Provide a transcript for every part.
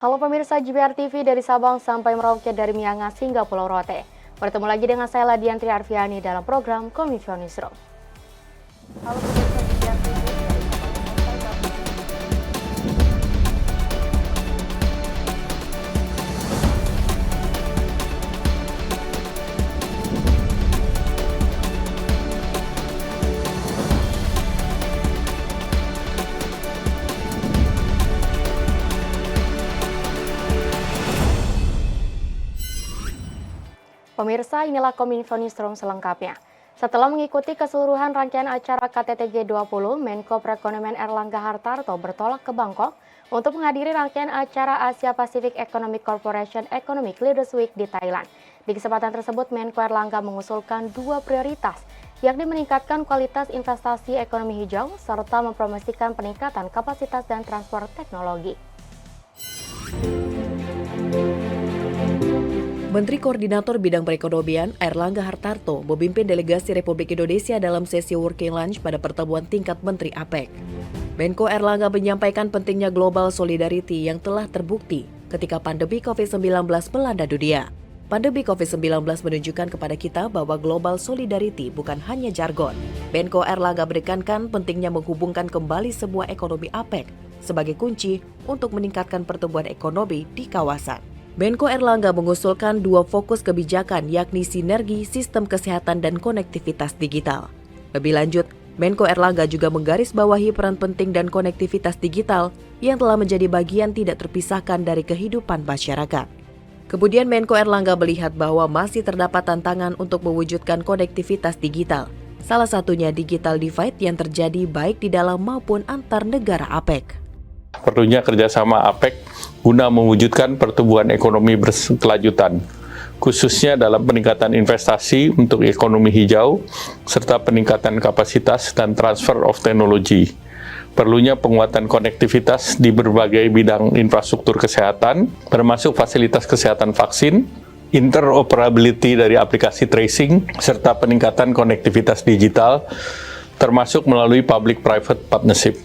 Halo pemirsa JBR TV dari Sabang sampai Merauke, dari Miangas hingga Pulau Rote. Bertemu lagi dengan saya Ladiantri Arfiani dalam program Kominfo Newsroom. Halo pemirsa JBR TV dari Sabang sampai Pemirsa, inilah Kominfo Newsroom selengkapnya. Setelah mengikuti keseluruhan rangkaian acara KTT G20, Menko Perekonomian Erlangga Hartarto bertolak ke Bangkok untuk menghadiri rangkaian acara Asia Pacific Economic Corporation Economic Leaders Week di Thailand. Di kesempatan tersebut, Menko Erlangga mengusulkan dua prioritas, yakni meningkatkan kualitas investasi ekonomi hijau serta mempromosikan peningkatan kapasitas dan transfer teknologi. Menteri Koordinator Bidang Perekonomian Erlangga Hartarto memimpin delegasi Republik Indonesia dalam sesi working lunch pada pertemuan tingkat Menteri APEC. Menko Erlangga menyampaikan pentingnya global solidarity yang telah terbukti ketika pandemi COVID-19 melanda dunia. Pandemi COVID-19 menunjukkan kepada kita bahwa global solidarity bukan hanya jargon. Menko Erlangga menekankan pentingnya menghubungkan kembali semua ekonomi APEC sebagai kunci untuk meningkatkan pertumbuhan ekonomi di kawasan. Menko Erlangga mengusulkan dua fokus kebijakan, yakni sinergi sistem kesehatan dan konektivitas digital. Lebih lanjut, Menko Erlangga juga menggarisbawahi peran penting dan konektivitas digital yang telah menjadi bagian tidak terpisahkan dari kehidupan masyarakat. Kemudian Menko Erlangga melihat bahwa masih terdapat tantangan untuk mewujudkan konektivitas digital. Salah satunya digital divide yang terjadi baik di dalam maupun antar negara APEC. Perlunya kerjasama APEC guna mewujudkan pertumbuhan ekonomi berkelanjutan, khususnya dalam peningkatan investasi untuk ekonomi hijau, serta peningkatan kapasitas dan transfer of technology. Perlunya penguatan konektivitas di berbagai bidang infrastruktur kesehatan, termasuk fasilitas kesehatan vaksin, interoperability dari aplikasi tracing, serta peningkatan konektivitas digital, termasuk melalui public-private partnership.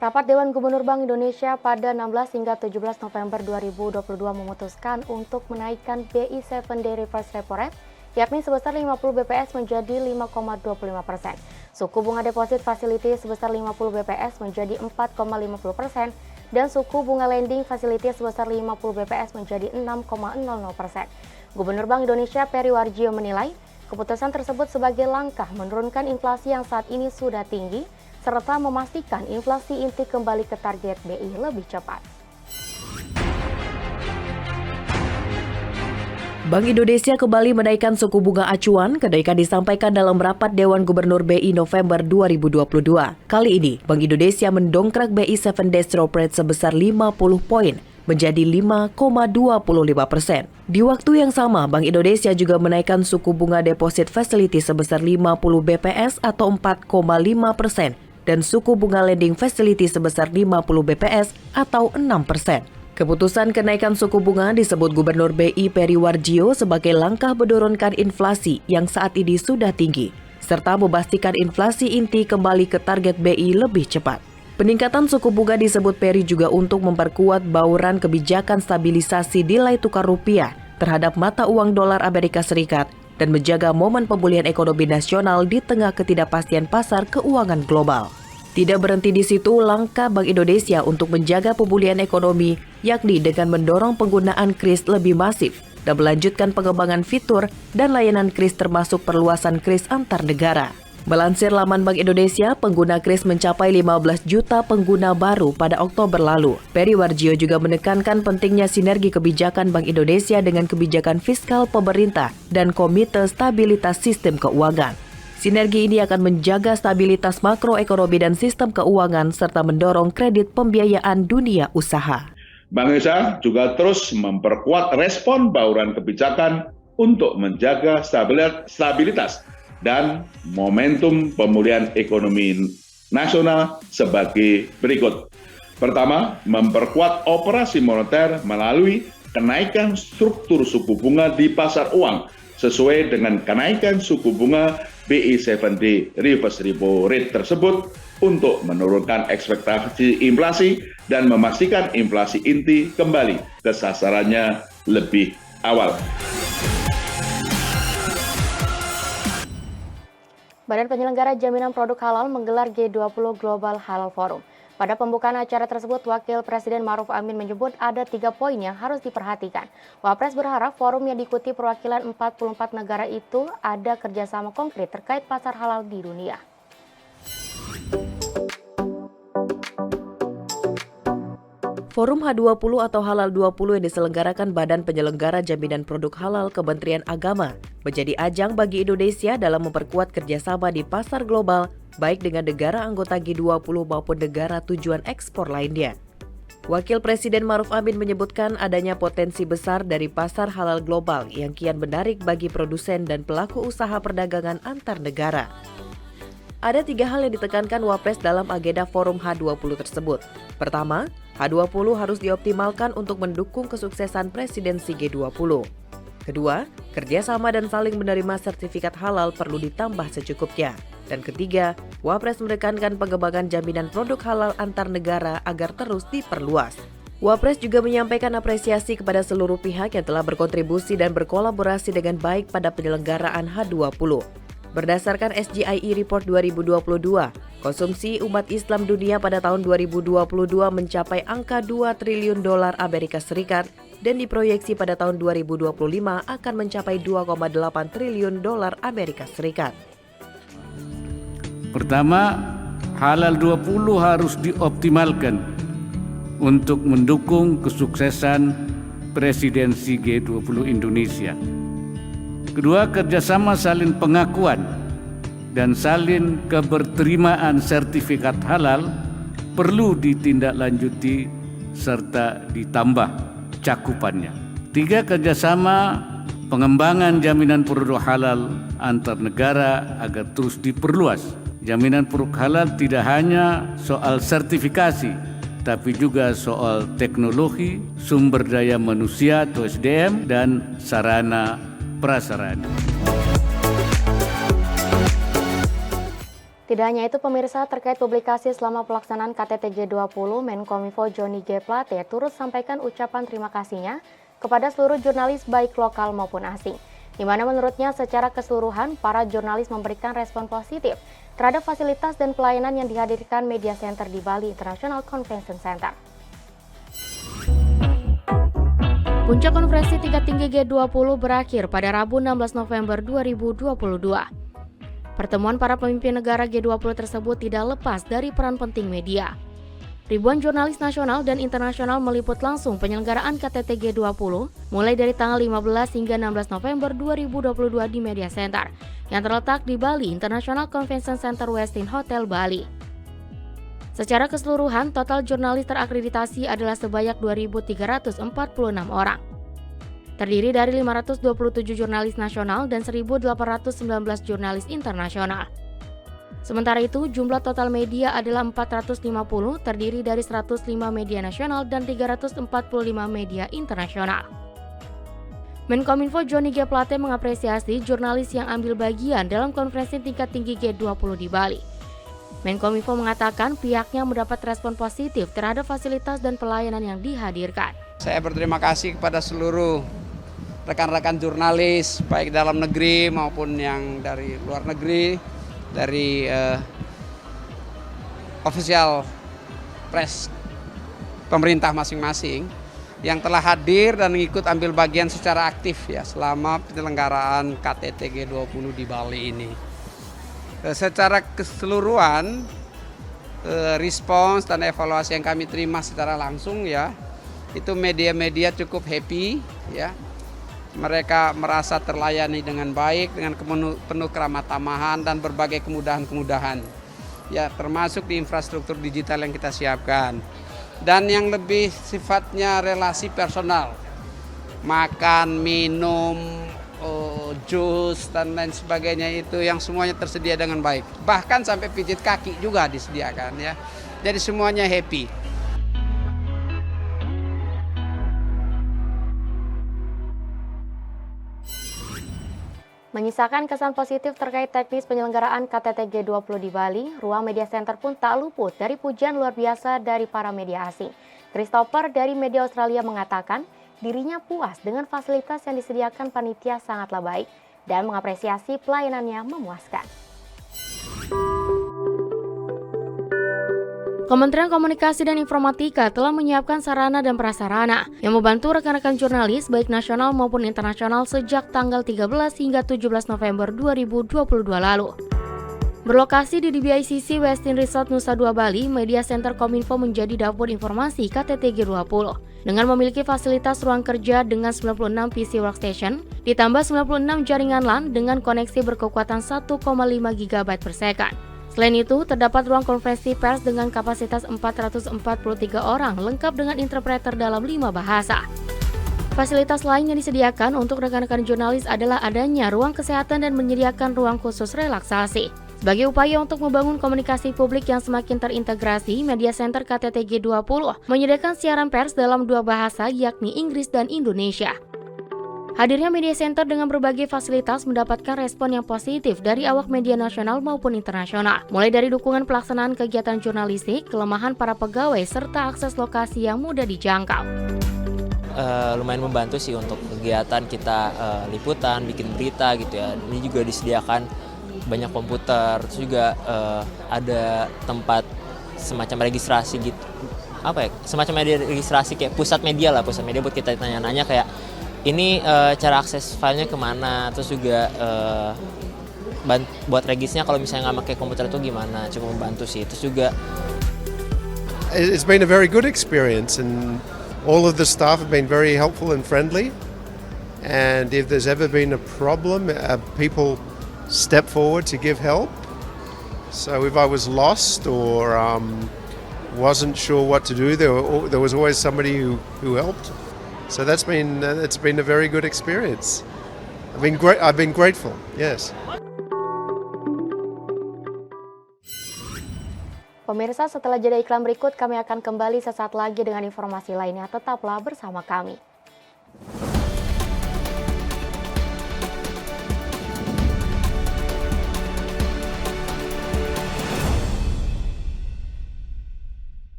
Rapat Dewan Gubernur Bank Indonesia pada 16 hingga 17 November 2022 memutuskan untuk menaikkan BI 7-Day Reverse Repo Rate, yakni sebesar 50 BPS menjadi 5,25%. Suku bunga deposit facility sebesar 50 BPS menjadi 4,50% dan suku bunga lending facility sebesar 50 BPS menjadi 6,00%. Gubernur Bank Indonesia Peri Warjio menilai keputusan tersebut sebagai langkah menurunkan inflasi yang saat ini sudah tinggi, serta memastikan inflasi inti kembali ke target BI lebih cepat. Bank Indonesia kembali menaikkan suku bunga acuan. Kenaikan disampaikan dalam rapat Dewan Gubernur BI November 2022. Kali ini, Bank Indonesia mendongkrak BI 7-Day Repo Rate sebesar 50 poin menjadi 5,25%. Di waktu yang sama, Bank Indonesia juga menaikkan suku bunga deposit facility sebesar 50 BPS atau 4,5%. Dan suku bunga lending facility sebesar 50 BPS atau 6%. Keputusan kenaikan suku bunga disebut Gubernur BI Peri Warjio sebagai langkah menurunkan inflasi yang saat ini sudah tinggi, serta memastikan inflasi inti kembali ke target BI lebih cepat. Peningkatan suku bunga disebut Peri juga untuk memperkuat bauran kebijakan stabilisasi nilai tukar rupiah terhadap mata uang dolar Amerika Serikat dan menjaga momen pemulihan ekonomi nasional di tengah ketidakpastian pasar keuangan global. Tidak berhenti di situ, langkah Bank Indonesia untuk menjaga pemulihan ekonomi, yakni dengan mendorong penggunaan KRIS lebih masif dan melanjutkan pengembangan fitur dan layanan KRIS termasuk perluasan KRIS antar negara. Melansir laman Bank Indonesia, pengguna KRIS mencapai 15 juta pengguna baru pada Oktober lalu. Peri Warjio juga menekankan pentingnya sinergi kebijakan Bank Indonesia dengan kebijakan fiskal pemerintah dan Komite Stabilitas Sistem Keuangan. Sinergi ini akan menjaga stabilitas makroekonomi dan sistem keuangan serta mendorong kredit pembiayaan dunia usaha. Bank Indonesia juga terus memperkuat respon bauran kebijakan untuk menjaga stabilitas dan momentum pemulihan ekonomi nasional sebagai berikut. Pertama, memperkuat operasi moneter melalui kenaikan struktur suku bunga di pasar uang sesuai dengan kenaikan suku bunga BI 7D reverse repo rate tersebut untuk menurunkan ekspektasi inflasi dan memastikan inflasi inti kembali ke sasarannya lebih awal. Badan Penyelenggara Jaminan Produk Halal menggelar G20 Global Halal Forum. Pada pembukaan acara tersebut, Wakil Presiden Ma'ruf Amin menyebut ada 3 poin yang harus diperhatikan. Wapres berharap forum yang diikuti perwakilan 44 negara itu ada kerjasama konkret terkait pasar halal di dunia. Forum H20 atau Halal 20 yang diselenggarakan Badan Penyelenggara Jaminan Produk Halal Kementerian Agama menjadi ajang bagi Indonesia dalam memperkuat kerjasama di pasar global, baik dengan negara anggota G20 maupun negara tujuan ekspor lainnya. Wakil Presiden Ma'ruf Amin menyebutkan adanya potensi besar dari pasar halal global yang kian menarik bagi produsen dan pelaku usaha perdagangan antar negara. Ada 3 hal yang ditekankan Wapres dalam agenda Forum H20 tersebut. Pertama, H20 harus dioptimalkan untuk mendukung kesuksesan presidensi G20. Kedua, kerjasama dan saling menerima sertifikat halal perlu ditambah secukupnya. Dan ketiga, Wapres menekankan pengembangan jaminan produk halal antar negara agar terus diperluas. Wapres juga menyampaikan apresiasi kepada seluruh pihak yang telah berkontribusi dan berkolaborasi dengan baik pada penyelenggaraan H20. Berdasarkan SGIE Report 2022, konsumsi umat Islam dunia pada tahun 2022 mencapai angka 2 triliun dolar Amerika Serikat dan diproyeksi pada tahun 2025 akan mencapai 2,8 triliun dolar Amerika Serikat. Pertama, Halal 20 harus dioptimalkan untuk mendukung kesuksesan presidensi G20 Indonesia. Kedua, kerjasama saling pengakuan dan saling keberterimaan sertifikat halal perlu ditindaklanjuti serta ditambah cakupannya. Tiga, kerjasama pengembangan jaminan produk halal antar negara agar terus diperluas. Jaminan produk halal tidak hanya soal sertifikasi, tapi juga soal teknologi, sumber daya manusia atau SDM, dan sarana prasarana. Tidak hanya itu, pemirsa, terkait publikasi selama pelaksanaan KTT G20, Menkominfo Johnny G. Plate turut sampaikan ucapan terima kasihnya kepada seluruh jurnalis baik lokal maupun asing, di mana menurutnya secara keseluruhan para jurnalis memberikan respon positif terhadap fasilitas dan pelayanan yang dihadirkan Media Center di Bali International Convention Center. Puncak konferensi tingkat tinggi G20 berakhir pada Rabu 16 November 2022. Pertemuan para pemimpin negara G20 tersebut tidak lepas dari peran penting media. Ribuan jurnalis nasional dan internasional meliput langsung penyelenggaraan KTT G20 mulai dari tanggal 15 hingga 16 November 2022 di Media Center yang terletak di Bali International Convention Center Westin Hotel Bali. Secara keseluruhan, total jurnalis terakreditasi adalah sebanyak 2.346 orang. Terdiri dari 527 jurnalis nasional dan 1.819 jurnalis internasional. Sementara itu, jumlah total media adalah 450, terdiri dari 105 media nasional dan 345 media internasional. Menkominfo Johnny G. Plate mengapresiasi jurnalis yang ambil bagian dalam konferensi tingkat tinggi G20 di Bali. Menkominfo mengatakan pihaknya mendapat respon positif terhadap fasilitas dan pelayanan yang dihadirkan. Saya berterima kasih kepada seluruh rekan-rekan jurnalis, baik dalam negeri maupun yang dari luar negeri, dari official press pemerintah masing-masing yang telah hadir dan ikut ambil bagian secara aktif ya selama penyelenggaraan KTT G20 di Bali ini. Secara keseluruhan respons dan evaluasi yang kami terima secara langsung ya, itu media-media cukup happy ya. Mereka merasa terlayani dengan baik, dengan penuh keramah tamahan dan berbagai kemudahan-kemudahan. Ya, termasuk di infrastruktur digital yang kita siapkan. Dan yang lebih sifatnya relasi personal. Makan, minum, jus dan lain sebagainya itu yang semuanya tersedia dengan baik. Bahkan sampai pijit kaki juga disediakan ya. Jadi semuanya happy. Menyisakan kesan positif terkait teknis penyelenggaraan KTT G20 di Bali, Ruang Media Center pun tak luput dari pujian luar biasa dari para media asing. Christopher dari media Australia mengatakan dirinya puas dengan fasilitas yang disediakan panitia sangatlah baik dan mengapresiasi pelayanannya memuaskan. Kementerian Komunikasi dan Informatika telah menyiapkan sarana dan prasarana yang membantu rekan-rekan jurnalis baik nasional maupun internasional sejak tanggal 13 hingga 17 November 2022 lalu. Berlokasi di DBICC Westin Resort Nusa Dua Bali, Media Center Kominfo menjadi dapur informasi KTT G20 dengan memiliki fasilitas ruang kerja dengan 96 PC workstation, ditambah 96 jaringan LAN dengan koneksi berkekuatan 1,5 GB per second. Selain itu, terdapat ruang konferensi pers dengan kapasitas 443 orang lengkap dengan interpreter dalam 5 bahasa. Fasilitas lain yang disediakan untuk rekan-rekan jurnalis adalah adanya ruang kesehatan dan menyediakan ruang khusus relaksasi. Sebagai upaya untuk membangun komunikasi publik yang semakin terintegrasi, Media Center KTT G20 menyediakan siaran pers dalam 2 bahasa yakni Inggris dan Indonesia. Hadirnya Media Center dengan berbagai fasilitas mendapatkan respon yang positif dari awak media nasional maupun internasional, mulai dari dukungan pelaksanaan kegiatan jurnalistik, kelemahan para pegawai, serta akses lokasi yang mudah dijangkau. Lumayan membantu sih untuk kegiatan kita liputan, bikin berita gitu ya. Ini juga disediakan banyak komputer, terus juga ada tempat semacam registrasi gitu. Semacam media registrasi kayak pusat media buat kita tanya-nanya kayak ini cara akses filenya kemana, terus juga buat regisnya kalau misalnya nggak pakai komputer itu gimana, cukup membantu sih. Terus juga it's been a very good experience and all of the staff have been very helpful and friendly, and if there's ever been a problem, people step forward to give help. So if I was lost or wasn't sure what to do, there was always somebody who helped. So it's been a very good experience. I've been grateful. Yes. Pemirsa, setelah jeda iklan berikut kami akan kembali sesaat lagi dengan informasi lainnya. Tetaplah bersama kami.